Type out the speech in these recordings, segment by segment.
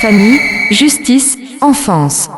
Famille, justice, enfance.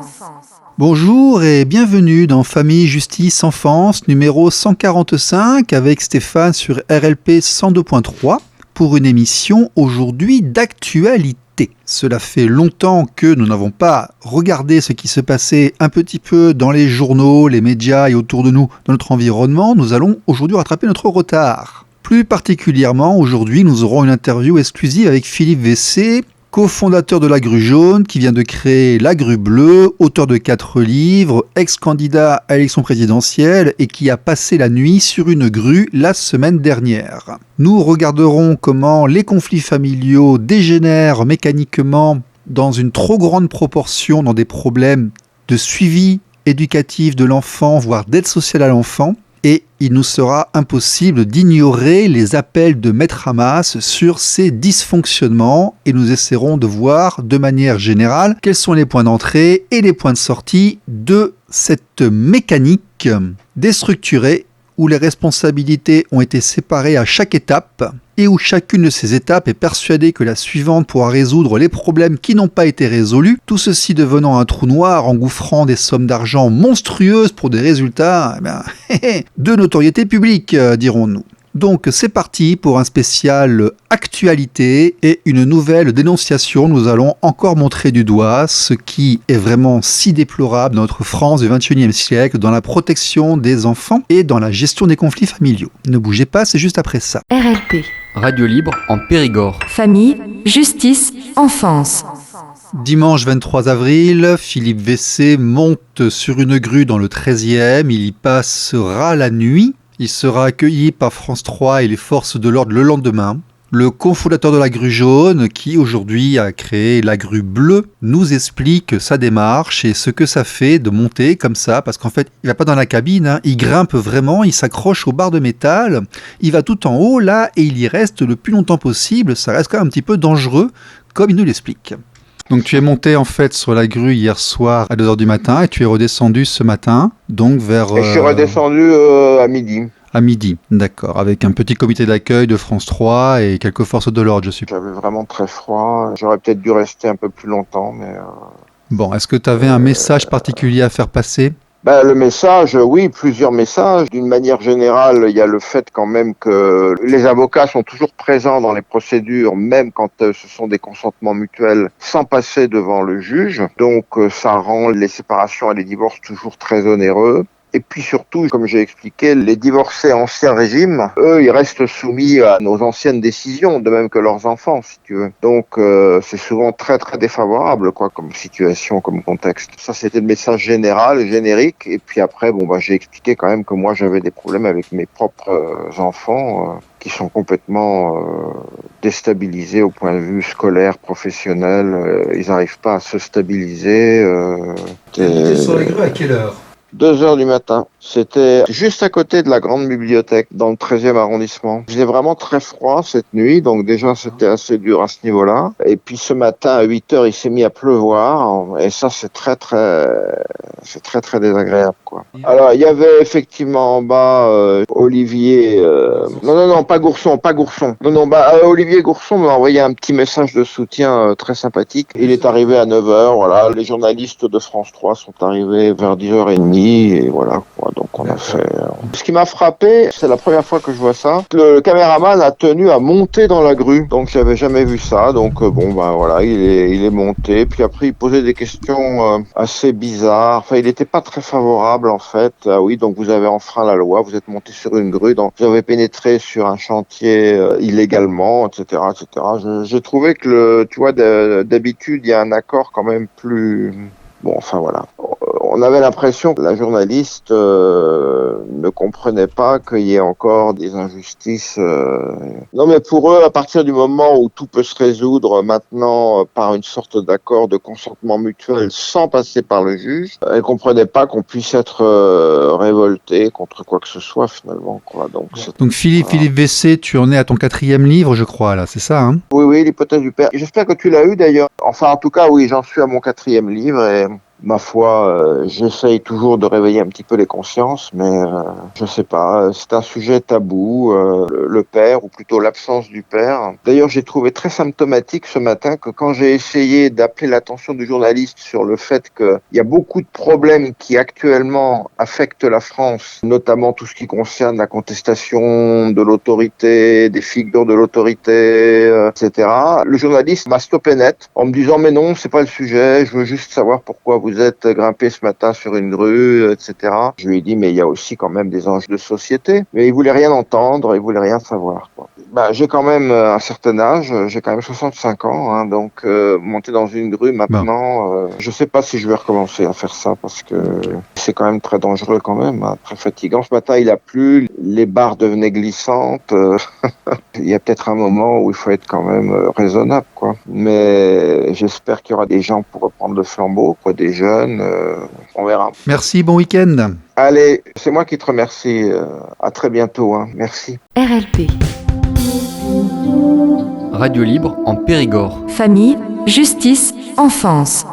Bonjour et bienvenue dans Famille, Justice, Enfance numéro 145 avec Stéphane sur RLP 102.3 pour une émission aujourd'hui d'actualité. Cela fait longtemps que nous n'avons pas regardé ce qui se passait un petit peu dans les journaux, les médias et autour de nous, dans notre environnement. Nous allons aujourd'hui rattraper notre retard. Plus particulièrement, aujourd'hui, nous aurons une interview exclusive avec Philippe Vessé, cofondateur de La Grue Jaune, qui vient de créer La Grue Bleue, auteur de 4 livres, ex-candidat à l'élection présidentielle et qui a passé la nuit sur une grue la semaine dernière. Nous regarderons comment les conflits familiaux dégénèrent mécaniquement dans une trop grande proportion dans des problèmes de suivi éducatif de l'enfant, voire d'aide sociale à l'enfant. Et il nous sera impossible d'ignorer les appels de Maître Hamas sur ces dysfonctionnements et nous essaierons de voir de manière générale quels sont les points d'entrée et les points de sortie de cette mécanique déstructurée où les responsabilités ont été séparées à chaque étape et où chacune de ces étapes est persuadée que la suivante pourra résoudre les problèmes qui n'ont pas été résolus, tout ceci devenant un trou noir engouffrant des sommes d'argent monstrueuses pour des résultats de notoriété publique, dirons-nous. Donc c'est parti pour un spécial actualité et une nouvelle dénonciation. Nous allons encore montrer du doigt ce qui est vraiment si déplorable dans notre France du XXIe siècle, dans la protection des enfants et dans la gestion des conflits familiaux. Ne bougez pas, c'est juste après ça. RLP. Radio libre en Périgord. Famille, justice, enfance. Dimanche 23 avril, Philippe Vessé monte sur une grue dans le 13e. Il y passera la nuit. Il sera accueilli par France 3 et les forces de l'ordre le lendemain. Le cofondateur de La Grue Jaune, qui aujourd'hui a créé La Grue Bleue, nous explique sa démarche et ce que ça fait de monter comme ça, parce qu'en fait, il va pas dans la cabine, il grimpe vraiment, il s'accroche aux barres de métal, il va tout en haut là et il y reste le plus longtemps possible. Ça reste quand même un petit peu dangereux, comme il nous l'explique. Donc tu es monté en fait sur la grue hier soir à 2h du matin et tu es redescendu ce matin, donc vers... Et je suis redescendu à midi. À midi, d'accord, avec un petit comité d'accueil de France 3 et quelques forces de l'ordre, je suppose. J'avais vraiment très froid, j'aurais peut-être dû rester un peu plus longtemps, mais... Bon, est-ce que tu avais un message particulier à faire passer ? Le message, oui, plusieurs messages. D'une manière générale, il y a le fait quand même que les avocats sont toujours présents dans les procédures, même quand ce sont des consentements mutuels, sans passer devant le juge. Donc ça rend les séparations et les divorces toujours très onéreux. Et puis surtout, comme j'ai expliqué, les divorcés ancien régime, eux, ils restent soumis à nos anciennes décisions, de même que leurs enfants, si tu veux. Donc, c'est souvent très très défavorable, quoi, comme situation, comme contexte. Ça, c'était le message général, générique. Et puis après, j'ai expliqué quand même que moi, j'avais des problèmes avec mes propres enfants, qui sont complètement déstabilisés au point de vue scolaire, professionnel. Ils n'arrivent pas à se stabiliser. T'es sur la grue à quelle heure ? 2h du matin. C'était juste à côté de la grande bibliothèque, dans le 13e arrondissement. Il faisait vraiment très froid cette nuit, donc déjà c'était assez dur à ce niveau-là. Et puis ce matin à 8h, il s'est mis à pleuvoir, et ça c'est très très désagréable, quoi. Alors il y avait effectivement en bas Olivier, non pas Gourson. Olivier Gourson m'a envoyé un petit message de soutien très sympathique. Il est arrivé à 9h, voilà. Les journalistes de France 3 sont arrivés vers 10h30, et voilà, quoi. Donc on a fait... Ce qui m'a frappé, c'est la première fois que je vois ça, le caméraman a tenu à monter dans la grue. Donc j'avais jamais vu ça. Donc voilà, il est monté. Puis après il posait des questions assez bizarres. Enfin, il n'était pas très favorable en fait. Ah oui, donc vous avez enfreint la loi, vous êtes monté sur une grue, donc vous avez pénétré sur un chantier illégalement, etc., etc. J'ai trouvé que tu vois, d'habitude il y a un accord quand même plus... Bon, enfin voilà. On avait l'impression que la journaliste ne comprenait pas qu'il y ait encore des injustices. Non, mais pour eux, à partir du moment où tout peut se résoudre maintenant par une sorte d'accord de consentement mutuel sans passer par le juge, elle comprenait pas qu'on puisse être révolté contre quoi que ce soit finalement, quoi. Donc Philippe Vessé, tu en es à ton 4e livre, je crois, là, c'est ça, hein ? Oui, l'hypothèse du père. J'espère que tu l'as eu d'ailleurs. Enfin, en tout cas, oui, j'en suis à mon 4e livre et Ma foi, j'essaye toujours de réveiller un petit peu les consciences, mais je sais pas, c'est un sujet tabou, le père, ou plutôt l'absence du père. D'ailleurs, j'ai trouvé très symptomatique ce matin que quand j'ai essayé d'appeler l'attention du journaliste sur le fait qu'il y a beaucoup de problèmes qui actuellement affectent la France, notamment tout ce qui concerne la contestation de l'autorité, des figures de l'autorité, etc. Le journaliste m'a stoppé net en me disant mais non, c'est pas le sujet, je veux juste savoir pourquoi vous êtes grimpé ce matin sur une grue, etc. Je lui ai dit mais il y a aussi quand même des enjeux de société. Mais il voulait rien entendre, il voulait rien savoir, quoi. J'ai quand même un certain âge, j'ai quand même 65 ans, hein, donc monter dans une grue maintenant, je sais pas si je vais recommencer à faire ça parce que c'est quand même très dangereux quand même, hein, très fatigant. Ce matin il a plu, les barres devenaient glissantes, il y a peut-être un moment où il faut être quand même raisonnable, quoi. Mais j'espère qu'il y aura des gens pour reprendre le flambeau, quoi, des jeunes, on verra. Merci, bon week-end. Allez, c'est moi qui te remercie, à très bientôt, hein. Merci. RLP. Radio libre en Périgord. Famille, justice, enfance.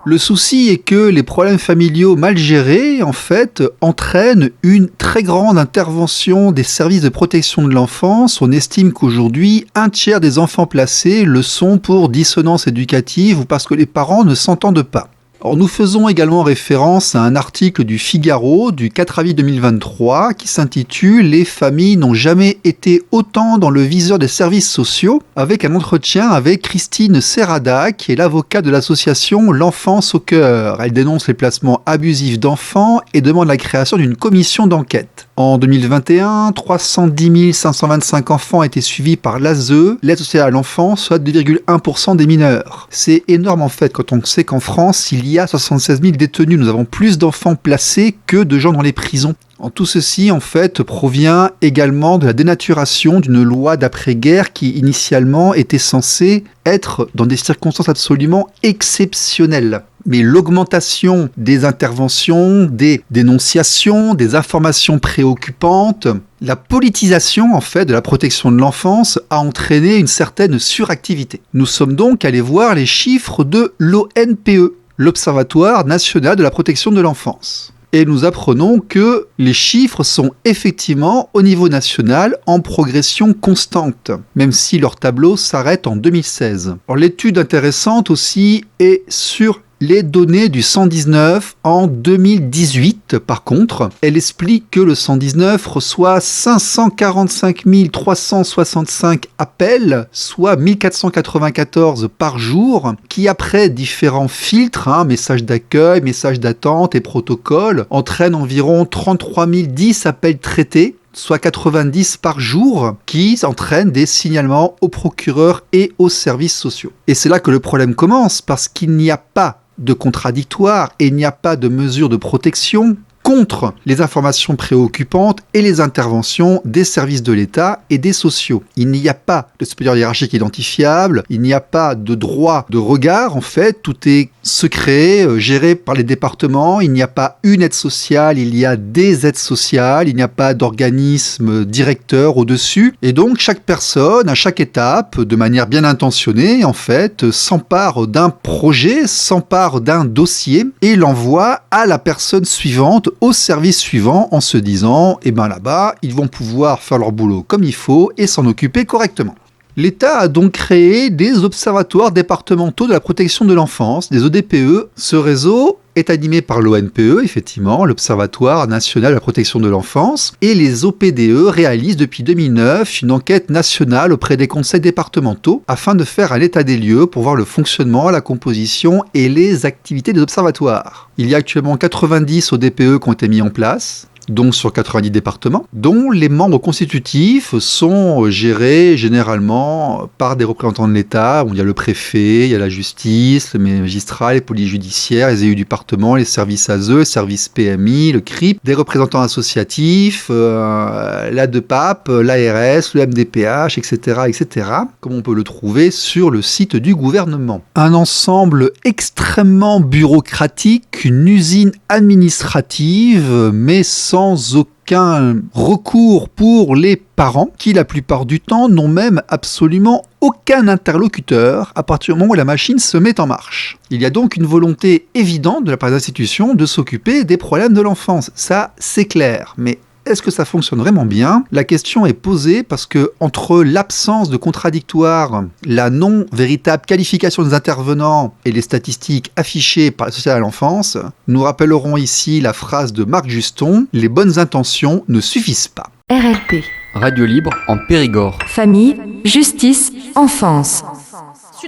Le souci est que les problèmes familiaux mal gérés, en fait, entraînent une très grande intervention des services de protection de l'enfance. On estime qu'aujourd'hui, 1/3 des enfants placés le sont pour dissonance éducative ou parce que les parents ne s'entendent pas. Alors, nous faisons également référence à un article du Figaro du 4 avril 2023 qui s'intitule « Les familles n'ont jamais été autant dans le viseur des services sociaux » avec un entretien avec Christine Serrada qui est l'avocat de l'association L'Enfance au cœur. Elle dénonce les placements abusifs d'enfants et demande la création d'une commission d'enquête. En 2021, 310 525 enfants étaient suivis par l'ASE, l'aide sociale à l'enfance, soit 2,1% des mineurs. C'est énorme en fait quand on sait qu'en France, il y a 76 000 détenus. Nous avons plus d'enfants placés que de gens dans les prisons. Tout ceci, en fait, provient également de la dénaturation d'une loi d'après-guerre qui, initialement, était censée être dans des circonstances absolument exceptionnelles. Mais l'augmentation des interventions, des dénonciations, des informations préoccupantes, la politisation, en fait, de la protection de l'enfance a entraîné une certaine suractivité. Nous sommes donc allés voir les chiffres de l'ONPE, l'Observatoire national de la protection de l'enfance. Et nous apprenons que les chiffres sont effectivement, au niveau national, en progression constante, même si leur tableau s'arrête en 2016. Alors, l'étude intéressante aussi est sur les données du 119 en 2018, par contre, elle explique que le 119 reçoit 545 365 appels, soit 1494 par jour, qui après différents filtres, messages d'accueil, messages d'attente et protocoles, entraînent environ 33 010 appels traités, soit 90 par jour, qui entraînent des signalements aux procureurs et aux services sociaux. Et c'est là que le problème commence, parce qu'il n'y a pas de contradictoire et il n'y a pas de mesure de protection contre les informations préoccupantes et les interventions des services de l'État et des sociaux. Il n'y a pas de supérieur hiérarchique identifiable, il n'y a pas de droit de regard, en fait, tout est secret, géré par les départements, il n'y a pas une aide sociale, il y a des aides sociales, il n'y a pas d'organisme directeur au-dessus, et donc chaque personne, à chaque étape, de manière bien intentionnée, en fait, s'empare d'un projet, s'empare d'un dossier, et l'envoie à la personne suivante, au service suivant, en se disant, là-bas, ils vont pouvoir faire leur boulot comme il faut et s'en occuper correctement. L'État a donc créé des observatoires départementaux de la protection de l'enfance, des ODPE. Ce réseau est animé par l'ONPE, effectivement, l'Observatoire national de la protection de l'enfance, et les OPDE réalisent depuis 2009 une enquête nationale auprès des conseils départementaux afin de faire un état des lieux pour voir le fonctionnement, la composition et les activités des observatoires. Il y a actuellement 90 ODPE qui ont été mis en place, donc sur 90 départements, dont les membres constitutifs sont gérés généralement par des représentants de l'État. Il y a le préfet, il y a la justice, les magistrats, les polices judiciaires, les élus du département, les services ASE, les services PMI, le CRIP, des représentants associatifs, l'ADEPAP, l'ARS, le MDPH, etc., etc., comme on peut le trouver sur le site du gouvernement. Un ensemble extrêmement bureaucratique, une usine administrative, mais sans sans aucun recours pour les parents, qui la plupart du temps n'ont même absolument aucun interlocuteur à partir du moment où la machine se met en marche. Il y a donc une volonté évidente de la part des institutions de s'occuper des problèmes de l'enfance. Ça, c'est clair. Mais est-ce que ça fonctionne vraiment bien ? La question est posée parce que entre l'absence de contradictoire, la non véritable qualification des intervenants et les statistiques affichées par la société à l'enfance, nous rappellerons ici la phrase de Marc Juston, les bonnes intentions ne suffisent pas. RLP. Radio libre en Périgord. Famille, justice, enfance.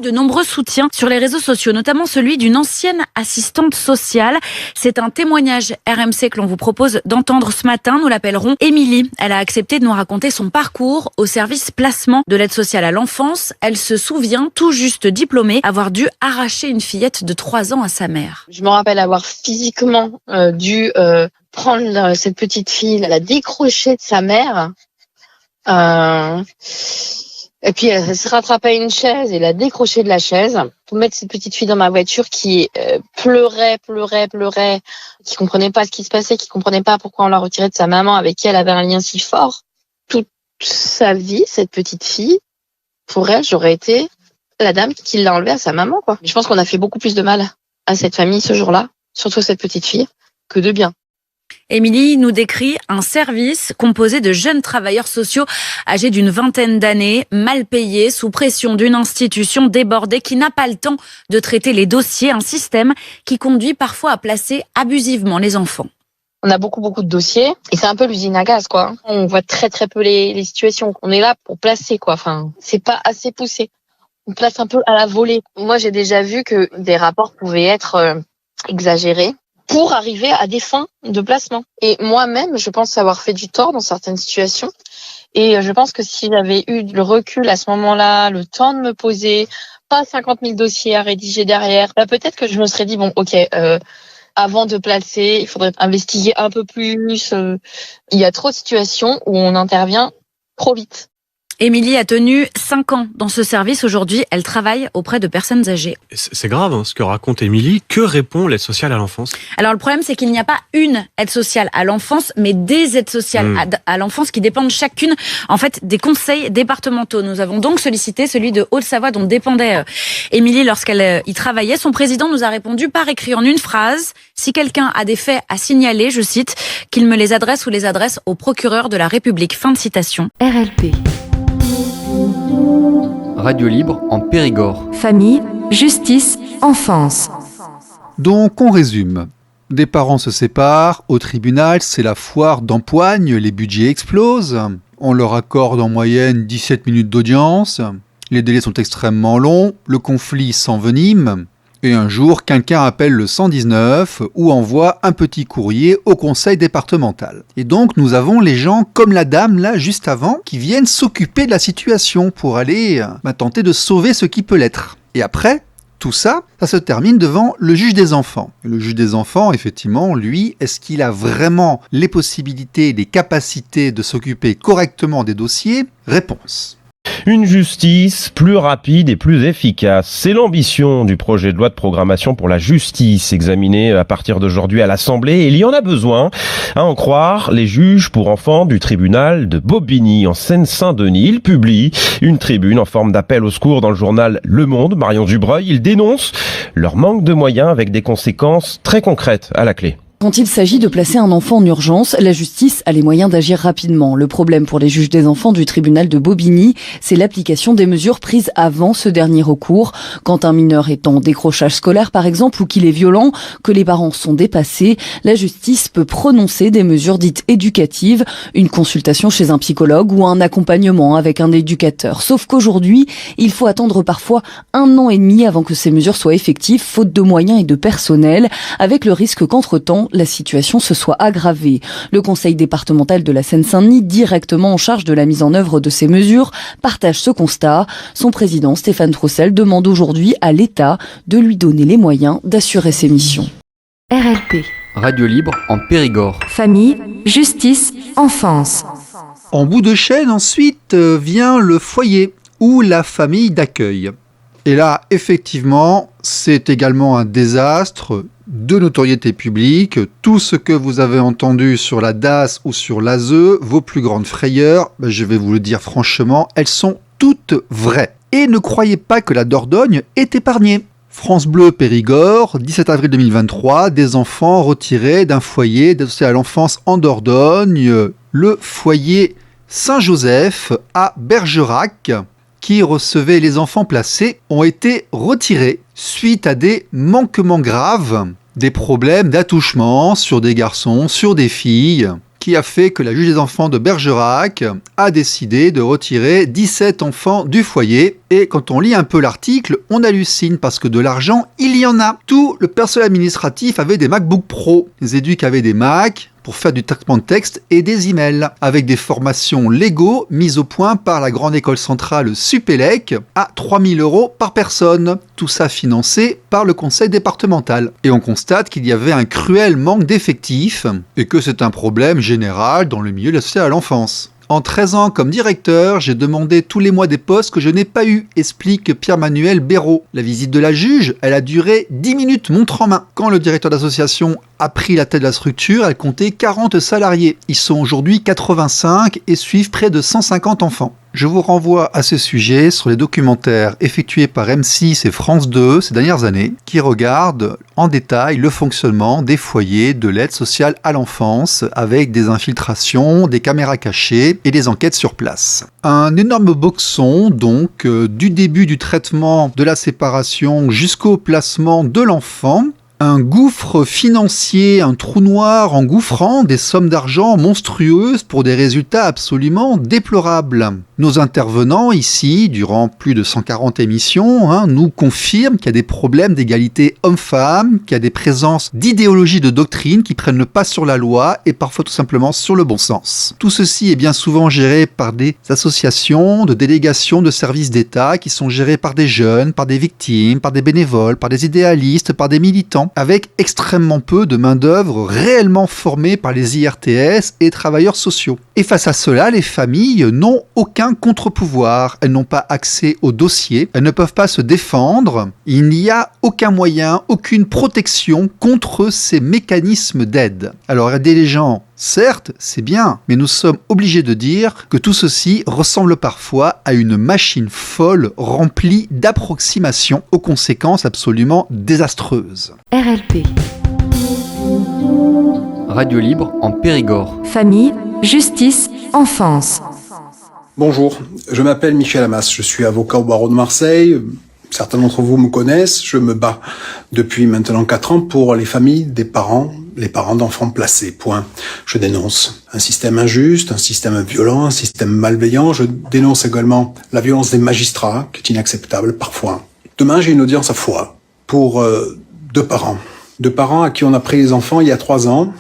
De nombreux soutiens sur les réseaux sociaux, notamment celui d'une ancienne assistante sociale. C'est un témoignage RMC que l'on vous propose d'entendre ce matin. Nous l'appellerons Émilie. Elle a accepté de nous raconter son parcours au service placement de l'aide sociale à l'enfance. Elle se souvient, tout juste diplômée, avoir dû arracher une fillette de 3 ans à sa mère. Je me rappelle avoir physiquement dû prendre cette petite fille, la décrocher de sa mère. Et puis elle se rattrapait à une chaise et la décrocher de la chaise pour mettre cette petite fille dans ma voiture qui pleurait, qui comprenait pas ce qui se passait, qui comprenait pas pourquoi on l'a retirée de sa maman avec qui elle avait un lien si fort. Toute sa vie, cette petite fille, pour elle, j'aurais été la dame qui l'a enlevée à sa maman, quoi. Je pense qu'on a fait beaucoup plus de mal à cette famille ce jour-là, surtout à cette petite fille, que de bien. Émilie nous décrit un service composé de jeunes travailleurs sociaux âgés d'une vingtaine d'années, mal payés, sous pression d'une institution débordée qui n'a pas le temps de traiter les dossiers, un système qui conduit parfois à placer abusivement les enfants. On a beaucoup de dossiers et c'est un peu l'usine à gaz, quoi. On voit très peu les situations. On est là pour placer, quoi. Enfin, c'est pas assez poussé. On place un peu à la volée. Moi, j'ai déjà vu que des rapports pouvaient être exagérés pour arriver à des fins de placement. Et moi-même, je pense avoir fait du tort dans certaines situations. Et je pense que si j'avais eu le recul à ce moment-là, le temps de me poser, pas 50 000 dossiers à rédiger derrière, là, peut-être que je me serais dit, bon, ok, avant de placer, il faudrait investiguer un peu plus. Il y a trop de situations où on intervient trop vite. Émilie a tenu 5 ans dans ce service. Aujourd'hui, elle travaille auprès de personnes âgées. C'est grave ce que raconte Émilie. Que répond l'aide sociale à l'enfance ? Alors le problème, c'est qu'il n'y a pas une aide sociale à l'enfance, mais des aides sociales à l'enfance qui dépendent chacune en fait des conseils départementaux. Nous avons donc sollicité celui de Haute-Savoie dont dépendait Émilie lorsqu'elle y travaillait. Son président nous a répondu par écrit en une phrase: si quelqu'un a des faits à signaler, je cite, qu'il me les adresse ou les adresse au procureur de la République. Fin de citation. RLP. Radio libre en Périgord. Famille, justice, enfance. Donc on résume. Des parents se séparent, au tribunal c'est la foire d'empoigne, les budgets explosent, on leur accorde en moyenne 17 minutes d'audience, les délais sont extrêmement longs, le conflit s'envenime, et un jour quelqu'un appelle le 119 ou envoie un petit courrier au conseil départemental. Et donc nous avons les gens comme la dame là juste avant qui viennent s'occuper de la situation pour aller tenter de sauver ce qui peut l'être. Et après, tout ça, ça se termine devant le juge des enfants. Et le juge des enfants, effectivement, lui, est-ce qu'il a vraiment les possibilités, les capacités de s'occuper correctement des dossiers ? Réponse. Une justice plus rapide et plus efficace. C'est l'ambition du projet de loi de programmation pour la justice examiné à partir d'aujourd'hui à l'Assemblée. Et il y en a besoin. À en croire les juges pour enfants du tribunal de Bobigny en Seine-Saint-Denis. Ils publient une tribune en forme d'appel au secours dans le journal Le Monde. Marion Dubreuil, ils dénoncent leur manque de moyens avec des conséquences très concrètes à la clé. Quand il s'agit de placer un enfant en urgence, la justice a les moyens d'agir rapidement. Le problème pour les juges des enfants du tribunal de Bobigny, c'est l'application des mesures prises avant ce dernier recours. Quand un mineur est en décrochage scolaire, par exemple, ou qu'il est violent, que les parents sont dépassés, la justice peut prononcer des mesures dites éducatives, une consultation chez un psychologue ou un accompagnement avec un éducateur. Sauf qu'aujourd'hui, il faut attendre parfois 1 an et demi avant que ces mesures soient effectives, faute de moyens et de personnel, avec le risque qu'entre-temps, la situation se soit aggravée. Le conseil départemental de la Seine-Saint-Denis, directement en charge de la mise en œuvre de ces mesures, partage ce constat. Son président, Stéphane Troussel, demande aujourd'hui à l'État de lui donner les moyens d'assurer ses missions. RLP. Radio libre en Périgord. Famille, justice, enfance. En bout de chaîne, ensuite, vient le foyer ou la famille d'accueil. Et là, effectivement, c'est également un désastre de notoriété publique. Tout ce que vous avez entendu sur la DAS ou sur l'ASE, vos plus grandes frayeurs, je vais vous le dire franchement, elles sont toutes vraies. Et ne croyez pas que la Dordogne est épargnée. France Bleu Périgord, 17 avril 2023, des enfants retirés d'un foyer d'aide sociale à l'enfance en Dordogne, le foyer Saint-Joseph à Bergerac, qui recevait les enfants placés, ont été retirés suite à des manquements graves, des problèmes d'attouchement sur des garçons, sur des filles, qui a fait que la juge des enfants de Bergerac a décidé de retirer 17 enfants du foyer. Et quand on lit un peu l'article, on hallucine parce que de l'argent, il y en a. Tout le personnel administratif avait des MacBook Pro. Les éducs avaient des Mac pour faire du traitement de texte et des emails, avec des formations Lego mises au point par la grande école centrale Supélec à 3 000 € par personne. Tout ça financé par le conseil départemental. Et on constate qu'il y avait un cruel manque d'effectifs et que c'est un problème général dans le milieu de la société à l'enfance. En 13 ans comme directeur, j'ai demandé tous les mois des postes que je n'ai pas eu, explique Pierre-Manuel Béraud. La visite de la juge, elle a duré 10 minutes, montre en main. Quand le directeur d'association a pris la tête de la structure, elle comptait 40 salariés. Ils sont aujourd'hui 85 et suivent près de 150 enfants. Je vous renvoie à ce sujet sur les documentaires effectués par M6 et France 2 ces dernières années, qui regardent en détail le fonctionnement des foyers de l'aide sociale à l'enfance, avec des infiltrations, des caméras cachées et des enquêtes sur place. Un énorme boxon, donc, du début du traitement de la séparation jusqu'au placement de l'enfant. Un gouffre financier, un trou noir engouffrant des sommes d'argent monstrueuses pour des résultats absolument déplorables. Nos intervenants ici, durant plus de 140 émissions, nous confirment qu'il y a des problèmes d'égalité homme-femme, qu'il y a des présences d'idéologies de doctrine qui prennent le pas sur la loi et parfois tout simplement sur le bon sens. Tout ceci est bien souvent géré par des associations, de délégations de services d'État qui sont gérées par des jeunes, par des victimes, par des bénévoles, par des idéalistes, par des militants, avec extrêmement peu de main-d'œuvre réellement formée par les IRTS et travailleurs sociaux. Et face à cela, les familles n'ont aucun contre-pouvoir, elles n'ont pas accès au dossier, elles ne peuvent pas se défendre, il n'y a aucun moyen, aucune protection contre ces mécanismes d'aide. Alors aider les gens, certes, c'est bien, mais nous sommes obligés de dire que tout ceci ressemble parfois à une machine folle remplie d'approximations aux conséquences absolument désastreuses. RLP. Radio libre en Périgord. Famille, justice, enfance. Bonjour, je m'appelle Michel Amas, je suis avocat au barreau de Marseille. Certains d'entre vous me connaissent, je me bats depuis maintenant 4 ans pour les familles des parents, les parents d'enfants placés, point. Je dénonce un système injuste, un système violent, un système malveillant. Je dénonce également la violence des magistrats, qui est inacceptable parfois. Demain, j'ai une audience à Foix pour 2 parents. 2 parents à qui on a pris les enfants il y a 3 ans,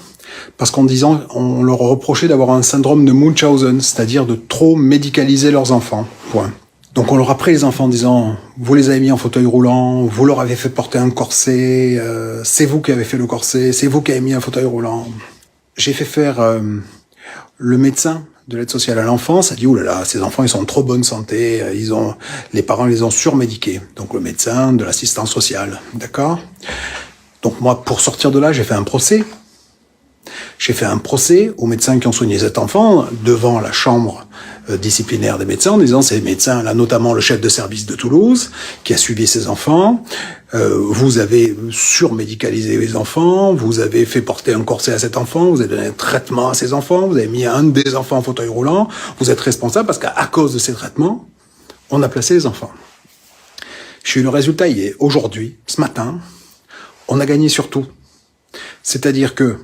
parce qu'en disant, on leur reprochait d'avoir un syndrome de Munchausen, c'est-à-dire de trop médicaliser leurs enfants, point. Donc on leur a pris les enfants en disant, vous les avez mis en fauteuil roulant, vous leur avez fait porter un corset, c'est vous qui avez fait le corset, c'est vous qui avez mis un fauteuil roulant. J'ai fait faire le médecin de l'aide sociale à l'enfance, a dit, oulala, ces enfants ils sont en trop bonne santé, les parents les ont surmédiqués. Donc le médecin de l'assistance sociale, d'accord ? Donc moi, pour sortir de là, j'ai fait un procès. J'ai fait un procès aux médecins qui ont soigné cet enfant devant la chambre disciplinaire des médecins en disant ces médecins, là notamment le chef de service de Toulouse qui a suivi ces enfants, vous avez surmédicalisé les enfants, vous avez fait porter un corset à cet enfant, vous avez donné un traitement à ces enfants, vous avez mis un des enfants en fauteuil roulant, vous êtes responsable parce qu'à cause de ces traitements, on a placé les enfants. J'ai eu le résultat aujourd'hui, ce matin, on a gagné sur tout. C'est-à-dire que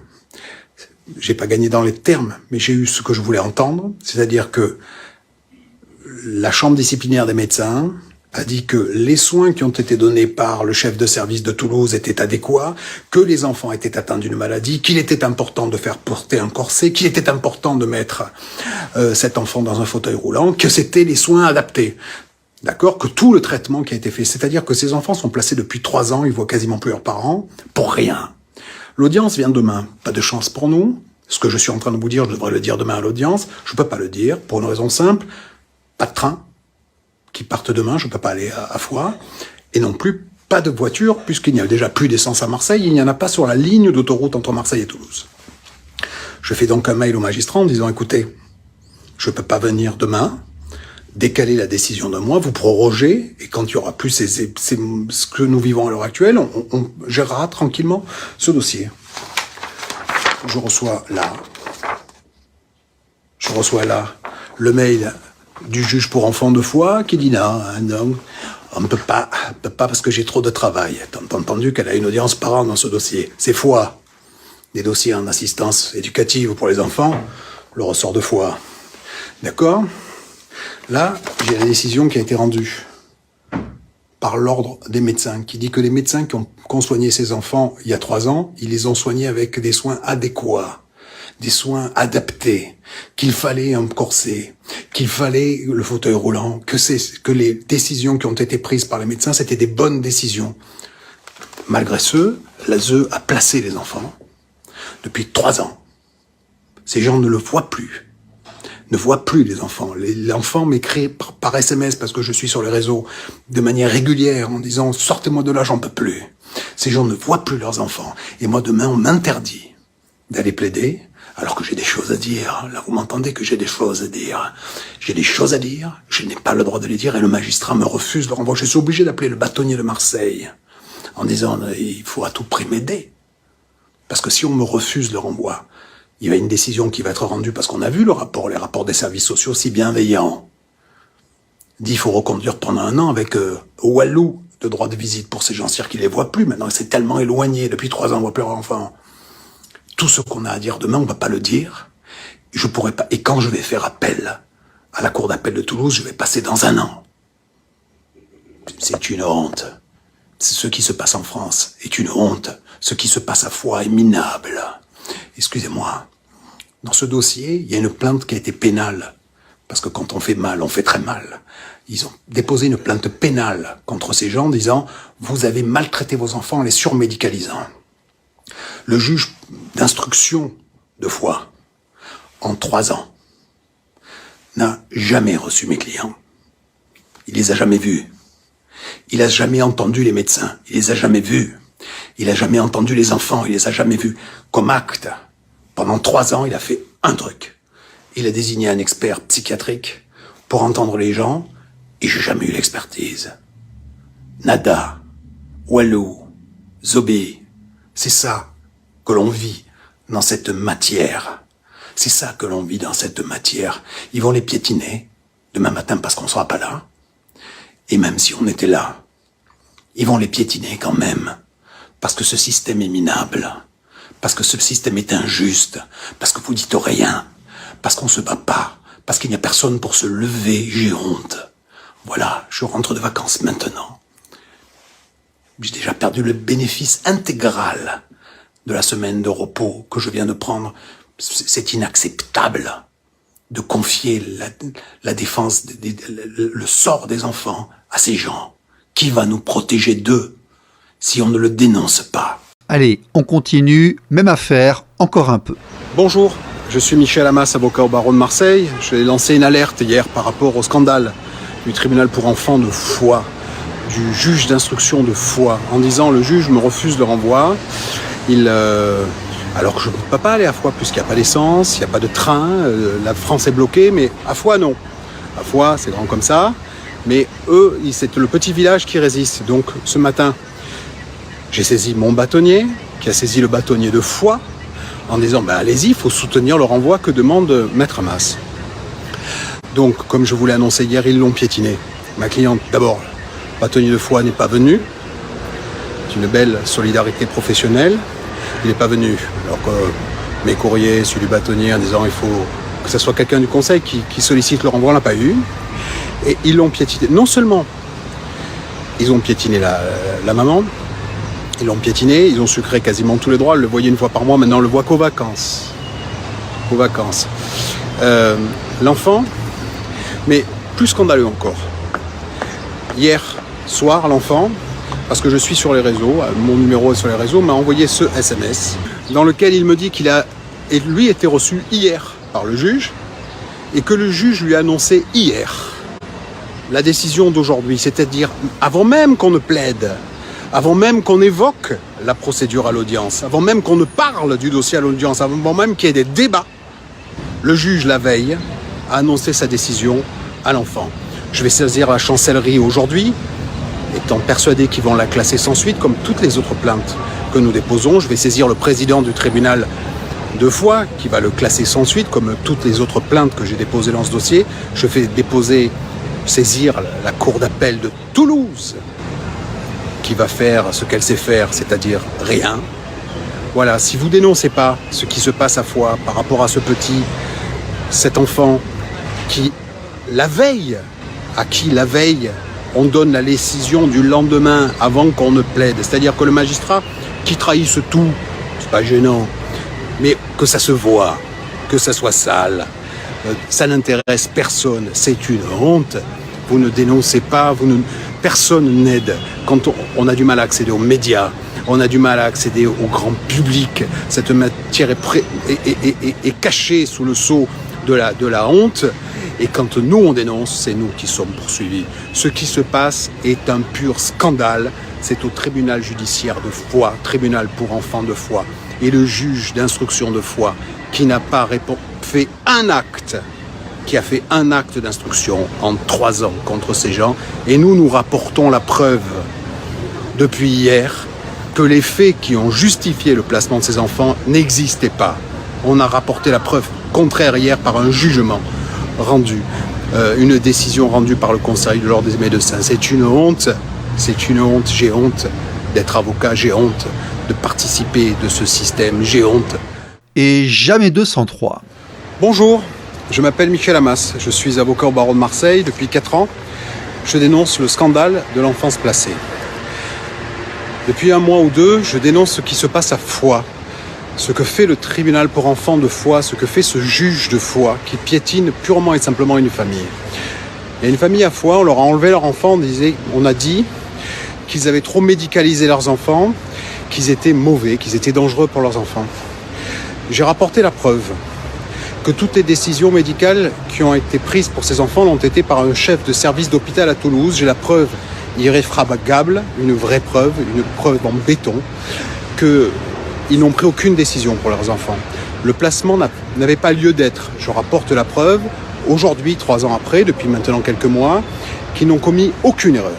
j'ai pas gagné dans les termes, mais j'ai eu ce que je voulais entendre, c'est-à-dire que la chambre disciplinaire des médecins a dit que les soins qui ont été donnés par le chef de service de Toulouse étaient adéquats, que les enfants étaient atteints d'une maladie, qu'il était important de faire porter un corset, qu'il était important de mettre cet enfant dans un fauteuil roulant, que c'était les soins adaptés. D'accord, que tout le traitement qui a été fait, c'est-à-dire que ces enfants sont placés depuis 3 ans, ils voient quasiment plus leurs parents, pour rien. L'audience vient demain. Pas de chance pour nous. Ce que je suis en train de vous dire, je devrais le dire demain à l'audience. Je peux pas le dire, pour une raison simple. Pas de train qui parte demain, je peux pas aller à Foix. Et non plus, pas de voiture, puisqu'il n'y a déjà plus d'essence à Marseille, il n'y en a pas sur la ligne d'autoroute entre Marseille et Toulouse. Je fais donc un mail au magistrat en disant, écoutez, je peux pas venir demain, décaler la décision d'un mois, vous prorogez, et quand il y aura plus ce que nous vivons à l'heure actuelle, on gérera tranquillement ce dossier. Je reçois là le mail du juge pour enfants de foi qui dit non, on ne peut pas parce que j'ai trop de travail. T'as entendu qu'elle a une audience par an dans ce dossier. C'est foi. Des dossiers en assistance éducative pour les enfants, le ressort de foi. D'accord ? Là, j'ai la décision qui a été rendue par l'ordre des médecins, qui dit que les médecins qui ont soigné ces enfants il y a 3 ans, ils les ont soignés avec des soins adéquats, des soins adaptés, qu'il fallait un corset, qu'il fallait le fauteuil roulant, que les décisions qui ont été prises par les médecins, c'était des bonnes décisions. Malgré ce, l'ASE a placé les enfants depuis 3 ans. Ces gens ne le voient plus. Ne voient plus les enfants. L'enfant m'écrit par SMS parce que je suis sur les réseaux de manière régulière en disant « Sortez-moi de là, j'en peux plus ». Ces gens ne voient plus leurs enfants. Et moi, demain, on m'interdit d'aller plaider alors que j'ai des choses à dire. Là, vous m'entendez que j'ai des choses à dire. J'ai des choses à dire, je n'ai pas le droit de les dire et le magistrat me refuse le renvoi. Je suis obligé d'appeler le bâtonnier de Marseille en disant « Il faut à tout prix m'aider ». Parce que si on me refuse le renvoi, il y a une décision qui va être rendue parce qu'on a vu les rapports des services sociaux si bienveillants. Dit il faut reconduire pendant 1 an avec Walou de droit de visite pour ces gens-ci qui les voient plus. Maintenant, c'est tellement éloigné. Depuis 3 ans, on voit plus leurs enfants. Tout ce qu'on a à dire demain, on va pas le dire. Je pourrais pas. Et quand je vais faire appel à la cour d'appel de Toulouse, je vais passer dans 1 an. C'est une honte. Ce qui se passe en France est une honte. Ce qui se passe à Foix est minable. Excusez-moi. Dans ce dossier, il y a une plainte qui a été pénale. Parce que quand on fait mal, on fait très mal. Ils ont déposé une plainte pénale contre ces gens en disant « Vous avez maltraité vos enfants en les surmédicalisant ». Le juge d'instruction de Foix, en 3 ans, n'a jamais reçu mes clients. Il les a jamais vus. Il a jamais entendu les médecins. Il les a jamais vus. Il a jamais entendu les enfants. Il les a jamais vus. Comme acte, pendant 3 ans, il a fait un truc. Il a désigné un expert psychiatrique pour entendre les gens et j'ai jamais eu l'expertise. Nada, Walou, Zobé, c'est ça que l'on vit dans cette matière. C'est ça que l'on vit dans cette matière. Ils vont les piétiner demain matin parce qu'on sera pas là. Et même si on était là, ils vont les piétiner quand même. Parce que ce système est minable. Parce que ce système est injuste. Parce que vous dites rien. Parce qu'on se bat pas. Parce qu'il n'y a personne pour se lever. J'ai honte. Voilà, je rentre de vacances maintenant. J'ai déjà perdu le bénéfice intégral de la semaine de repos que je viens de prendre. C'est inacceptable de confier la défense, le sort des enfants à ces gens. Qui va nous protéger d'eux si on ne le dénonce pas? Allez, on continue, même affaire, encore un peu. Bonjour, je suis Michel Amas, avocat au barreau de Marseille. J'ai lancé une alerte hier par rapport au scandale du tribunal pour enfants de Foix, du juge d'instruction de Foix, en disant le juge me refuse le renvoi. Alors que je ne peux pas aller à Foix puisqu'il n'y a pas d'essence, il n'y a pas de train, la France est bloquée, mais à Foix non. À Foix c'est grand comme ça, mais eux, c'est le petit village qui résiste. Donc ce matin, j'ai saisi mon bâtonnier, qui a saisi le bâtonnier de Foix, en disant allez-y, il faut soutenir le renvoi que demande Maître Amas. Donc, comme je vous l'ai annoncé hier, ils l'ont piétiné. Ma cliente, d'abord, le bâtonnier de Foix n'est pas venu. C'est une belle solidarité professionnelle. Il n'est pas venu. Alors que mes courriers, celui du bâtonnier, en disant il faut que ce soit quelqu'un du conseil qui sollicite le renvoi, on l'a pas eu. Et ils l'ont piétiné. Non seulement ils ont piétiné la maman, ils l'ont piétiné, ils ont sucré quasiment tous les droits. Elle le voyait 1 fois par mois, maintenant on le voit qu'aux vacances. Aux vacances. L'enfant, mais plus scandaleux encore. Hier soir, l'enfant, parce que je suis sur les réseaux, mon numéro est sur les réseaux, m'a envoyé ce SMS dans lequel il me dit qu'il a, lui, été reçu hier par le juge et que le juge lui a annoncé hier la décision d'aujourd'hui, c'est-à-dire avant même qu'on ne plaide, avant même qu'on évoque la procédure à l'audience, avant même qu'on ne parle du dossier à l'audience, avant même qu'il y ait des débats, le juge, la veille, a annoncé sa décision à l'enfant. Je vais saisir la chancellerie aujourd'hui, étant persuadé qu'ils vont la classer sans suite, comme toutes les autres plaintes que nous déposons. Je vais saisir le président du tribunal de Foix, qui va le classer sans suite, comme toutes les autres plaintes que j'ai déposées dans ce dossier. Je vais saisir la cour d'appel de Toulouse, qui va faire ce qu'elle sait faire, c'est-à-dire rien. Voilà, si vous dénoncez pas ce qui se passe à Foix par rapport à cet enfant qui, à qui la veille, on donne la décision du lendemain avant qu'on ne plaide. C'est-à-dire que le magistrat qui trahisse tout, c'est pas gênant, mais que ça se voit, que ça soit sale, ça n'intéresse personne, c'est une honte. Vous ne dénoncez pas, personne n'aide. Quand on a du mal à accéder aux médias, on a du mal à accéder au grand public, cette matière est cachée sous le sceau de la honte. Et quand nous on dénonce, c'est nous qui sommes poursuivis. Ce qui se passe est un pur scandale. C'est au tribunal judiciaire de Foix, tribunal pour enfants de Foix, et le juge d'instruction de Foix qui n'a pas fait un acte, qui a fait un acte d'instruction en 3 ans contre ces gens. Et nous rapportons la preuve depuis hier que les faits qui ont justifié le placement de ces enfants n'existaient pas. On a rapporté la preuve contraire hier par un jugement rendu, une décision rendue par le Conseil de l'Ordre des médecins. C'est une honte, j'ai honte d'être avocat, j'ai honte de participer de ce système, j'ai honte. Et jamais 203. Bonjour, je m'appelle Michel Amas, je suis avocat au barreau de Marseille depuis 4 ans. Je dénonce le scandale de l'enfance placée. Depuis 1 mois ou 2, je dénonce ce qui se passe à Foix. Ce que fait le tribunal pour enfants de Foix, ce que fait ce juge de Foix qui piétine purement et simplement une famille. Il y a une famille à Foix, on leur a enlevé leur enfant, on a dit qu'ils avaient trop médicalisé leurs enfants, qu'ils étaient mauvais, qu'ils étaient dangereux pour leurs enfants. J'ai rapporté la preuve que toutes les décisions médicales qui ont été prises pour ces enfants l'ont été par un chef de service d'hôpital à Toulouse. J'ai la preuve irréfragable, une vraie preuve, une preuve en béton, qu'ils n'ont pris aucune décision pour leurs enfants. Le placement n'avait pas lieu d'être. Je rapporte la preuve, aujourd'hui, 3 ans après, depuis maintenant quelques mois, qu'ils n'ont commis aucune erreur.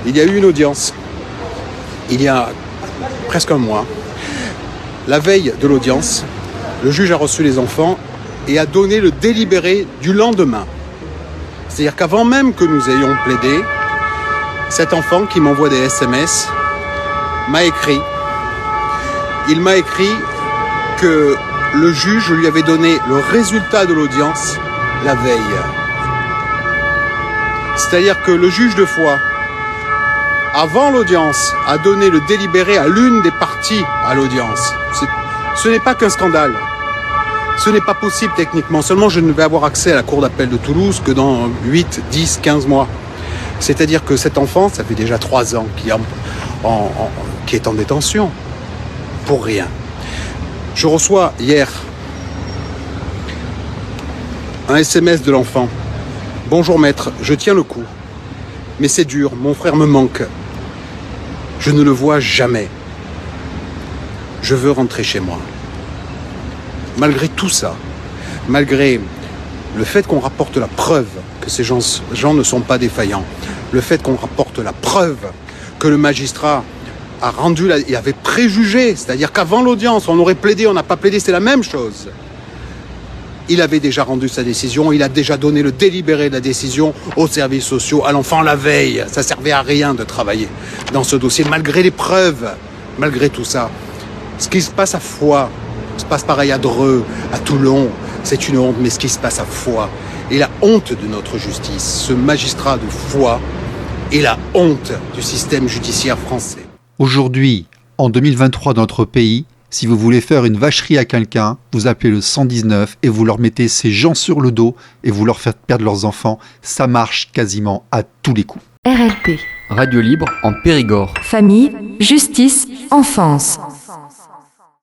Il y a eu une audience, il y a presque 1 mois. La veille de l'audience, le juge a reçu les enfants et a donné le délibéré du lendemain. C'est-à-dire qu'avant même que nous ayons plaidé, cet enfant qui m'envoie des SMS m'a écrit. Il m'a écrit que le juge lui avait donné le résultat de l'audience la veille. C'est-à-dire que le juge de Foix, avant l'audience, a donné le délibéré à l'une des parties à l'audience. Ce n'est pas qu'un scandale. Ce n'est pas possible techniquement. Seulement, je ne vais avoir accès à la cour d'appel de Toulouse que dans 8, 10, 15 mois. C'est-à-dire que cet enfant, ça fait déjà 3 ans qui est en détention. Pour rien. Je reçois hier un SMS de l'enfant. « Bonjour maître, je tiens le coup. Mais c'est dur, mon frère me manque. Je ne le vois jamais. Je veux rentrer chez moi. » Malgré tout ça, malgré le fait qu'on rapporte la preuve que ces gens ne sont pas défaillants, le fait qu'on rapporte la preuve que le magistrat il avait préjugé, c'est-à-dire qu'avant l'audience, on aurait plaidé, on n'a pas plaidé, c'est la même chose. Il avait déjà rendu sa décision, il a déjà donné le délibéré de la décision aux services sociaux, à l'enfant la veille. Ça servait à rien de travailler dans ce dossier, malgré les preuves, malgré tout ça. Ce qui se passe à Foix, ce qui se passe pareil à Dreux, à Toulon, c'est une honte, mais ce qui se passe à Foix est la honte de notre justice. Ce magistrat de Foix est la honte du système judiciaire français. Aujourd'hui, en 2023 dans notre pays, si vous voulez faire une vacherie à quelqu'un, vous appelez le 119 et vous leur mettez ces gens sur le dos et vous leur faites perdre leurs enfants. Ça marche quasiment à tous les coups. RLP. Radio libre en Périgord. Famille, justice, enfance.